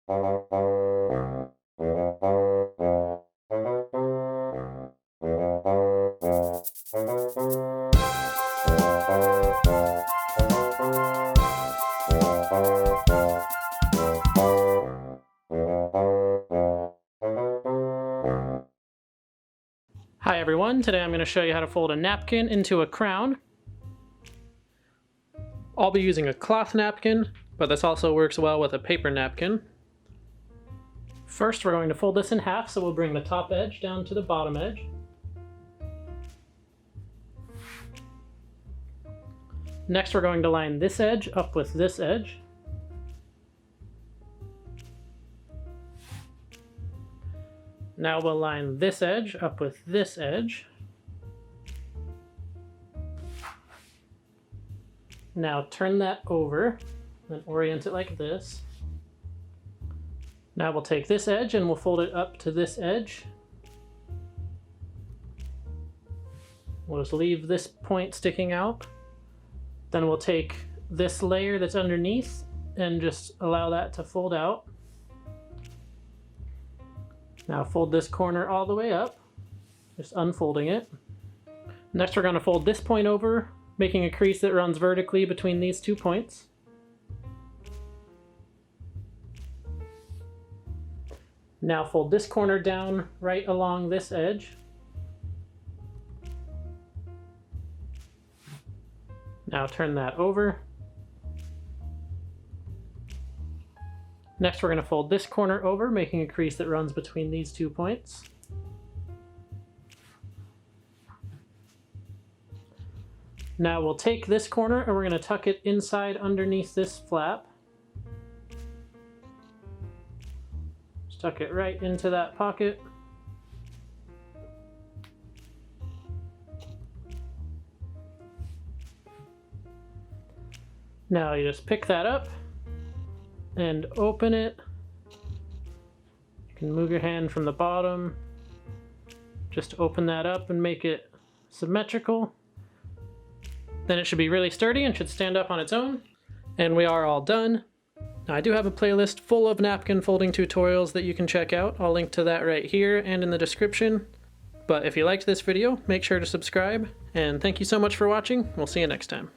Hi everyone, today I'm going to show you how to fold a napkin into a crown. I'll be using a cloth napkin, but this also works well with a paper napkin. First we're going to fold this in half, so we'll bring the top edge down to the bottom edge. Next we're going to line this edge up with this edge. Now we'll line this edge up with this edge. Now turn that over and orient it like this. Now we'll take this edge and we'll fold it up to this edge. We'll just leave this point sticking out. Then we'll take this layer that's underneath and just allow that to fold out. Now fold this corner all the way up, just unfolding it. Next we're going to fold this point over, making a crease that runs vertically between these 2 points. Now fold this corner down right along this edge. Now turn that over. Next we're going to fold this corner over, making a crease that runs between these 2 points. Now we'll take this corner and we're going to tuck it inside underneath this flap. Just tuck it right into that pocket. Now you just pick that up and open it. You can move your hand from the bottom. Just open that up and make it symmetrical. Then it should be really sturdy and should stand up on its own. And we are all done. Now I do have a playlist full of napkin folding tutorials that you can check out. I'll link to that right here and in the description. But if you liked this video, make sure to subscribe. And thank you so much for watching. We'll see you next time.